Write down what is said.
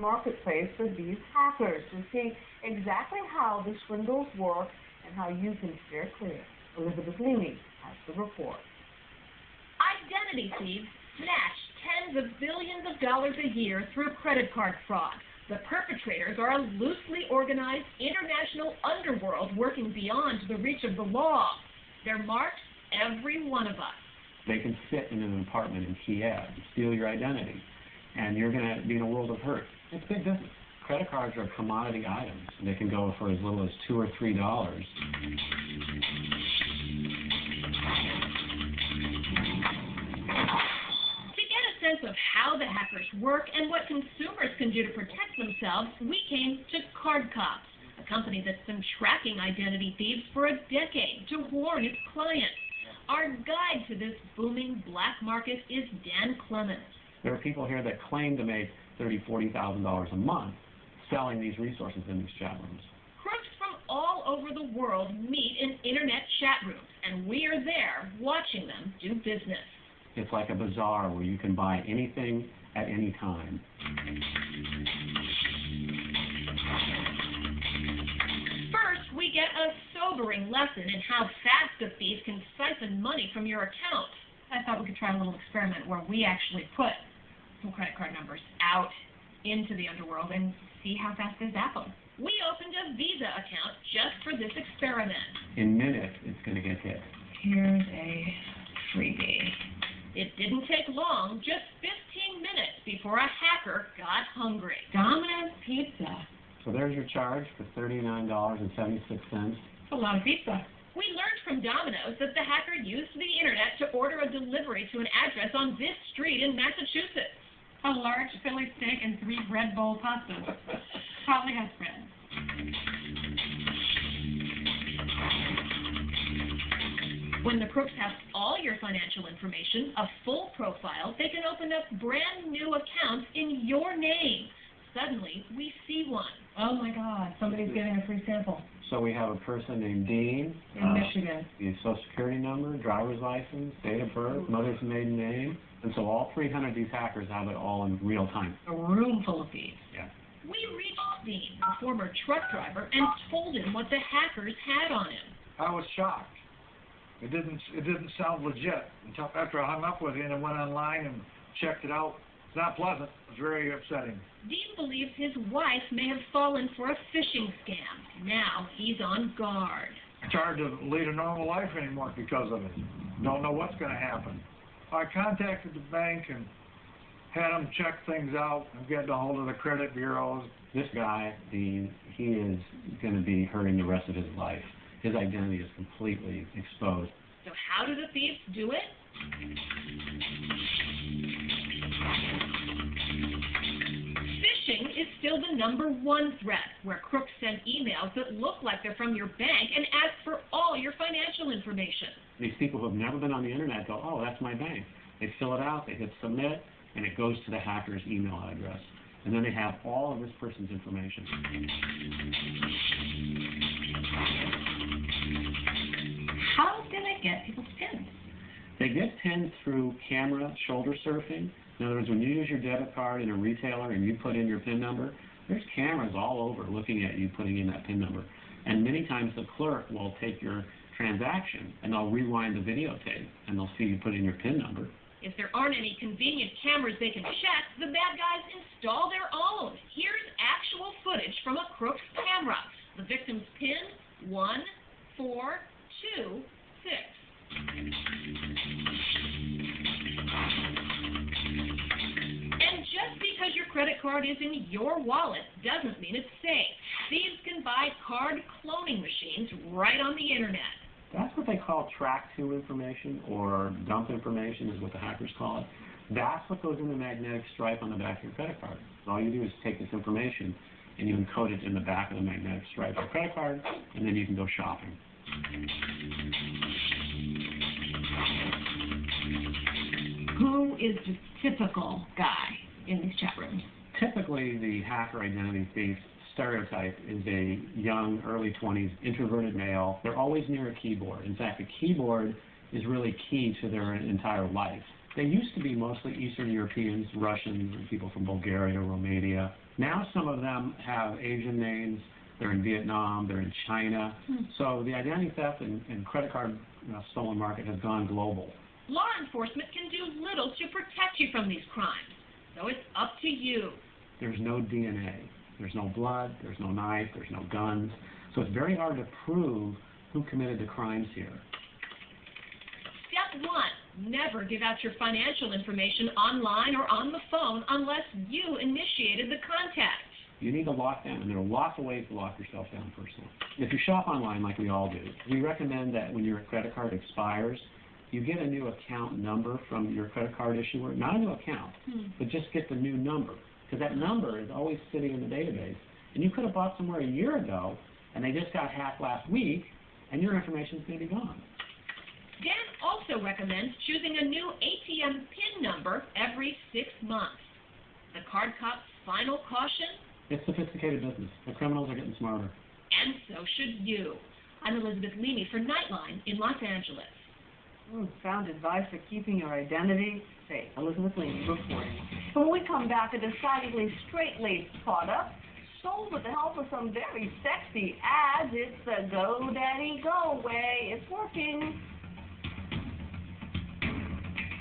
marketplace for these hackers to see exactly how the swindles work and how you can steer clear. Elizabeth Leamy has the report. Identity thieves snatch tens of billions of dollars a year through credit card fraud. The perpetrators are a loosely organized international underworld working beyond the reach of the law. They're marked, every one of us. They can sit in an apartment in Kiev and steal your identity, and you're going to be in a world of hurt. It's big business. Credit cards are commodity items. They can go for as little as $2 or $3. Sense of how the hackers work and what consumers can do to protect themselves, we came to Card Cops, a company that's been tracking identity thieves for a decade to warn its clients. Our guide to this booming black market is Dan Clements. There are people here that claim to make $30,000, $40,000 a month selling these resources in these chat rooms. Crooks from all over the world meet in internet chat rooms, and we are there watching them do business. It's like a bazaar where you can buy anything at any time. First, we get a sobering lesson in how fast a thief can siphon money from your account. I thought we could try a little experiment where we actually put some credit card numbers out into the underworld and see how fast they zap them. We opened a Visa account just for this experiment. In minutes, it's going to get hit. Here's a freebie. It didn't take long, just 15 minutes before a hacker got hungry. Domino's Pizza. So there's your charge for $39.76. A lot of pizza. We learned from Domino's that the hacker used the internet to order a delivery to an address on this street in Massachusetts. A large Philly steak and 3 bread bowl pastas. Probably has bread. When the crooks have all your financial information, a full profile, they can open up brand new accounts in your name. Suddenly, we see one. Oh my God, somebody's getting a free sample. So we have a person named Dean. In Michigan. The social security number, driver's license, date of birth, mother's maiden name. And so all 300 of these hackers have it all in real time. A room full of thieves. Yeah. We reached Dean, a former truck driver, and told him what the hackers had on him. I was shocked. It didn't sound legit until after I hung up with you and I went online and checked it out. It's not pleasant. It's very upsetting. Dean believes his wife may have fallen for a phishing scam. Now he's on guard. It's hard to lead a normal life anymore because of it. Don't know what's going to happen. I contacted the bank and had them check things out and get a hold of the credit bureaus. This guy, Dean, he is going to be hurting the rest of his life. His identity is completely exposed. So how do the thieves do it? Phishing is still the #1 threat, where crooks send emails that look like they're from your bank and ask for all your financial information. These people who have never been on the internet go, oh, that's my bank. They fill it out, they hit submit, and it goes to the hacker's email address. And then they have all of this person's information. How do they get people's PINs? They get PINs through camera shoulder surfing. In other words, when you use your debit card in a retailer and you put in your PIN number, there's cameras all over looking at you putting in that PIN number. And many times the clerk will take your transaction and they'll rewind the videotape and they'll see you put in your PIN number. If there aren't any convenient cameras they can check, the bad guys install their own. Here's actual footage from a crook's camera. The victim's PIN, 1426. And just because your credit card is in your wallet doesn't mean it's safe. Thieves can buy card cloning machines right on the internet. That's what they call track to information, or dump information is what the hackers call it. That's what goes in the magnetic stripe on the back of your credit card. All you do is take this information and you encode it in the back of the magnetic stripe of your credit card, and then you can go shopping. Who is the typical guy in these chat rooms? Typically, the hacker identity thief stereotype is a young, early 20s, introverted male. They're always near a keyboard. In fact, the keyboard is really key to their entire life. They used to be mostly Eastern Europeans, Russians, and people from Bulgaria, Romania. Now some of them have Asian names. They're in Vietnam. They're in China. So the identity theft and credit card stolen market has gone global. Law enforcement can do little to protect you from these crimes, so it's up to you. There's no DNA. There's no blood. There's no knife. There's no guns. So it's very hard to prove who committed the crimes here. Step 1, never give out your financial information online or on the phone unless you initiated the contact. You need to lock down, and there are lots of ways to lock yourself down personally. If you shop online like we all do, we recommend that when your credit card expires, you get a new account number from your credit card issuer, not a new account, but just get the new number, because that number is always sitting in the database. And you could have bought somewhere a year ago, and they just got hacked last week, and your information is going to be gone. Dan also recommends choosing a new ATM PIN number every 6 months. The Card Cop's final caution? It's sophisticated business. The criminals are getting smarter. And so should you. I'm Elizabeth Leamy for Nightline in Los Angeles. Sound advice for keeping your identity safe. Elizabeth Leamy reporting. So when we come back, a decidedly straight-laced product sold with the help of some very sexy ads. It's the GoDaddy Go way. It's working.